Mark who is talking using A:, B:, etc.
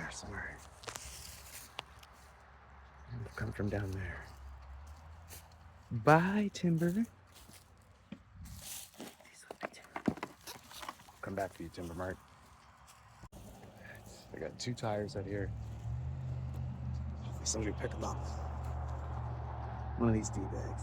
A: there somewhere. It'll come from down there. Bye, Timber. Come back for you, Timber Mart. I got 2 tires out here. Hopefully somebody will pick them up. One of these D-bags.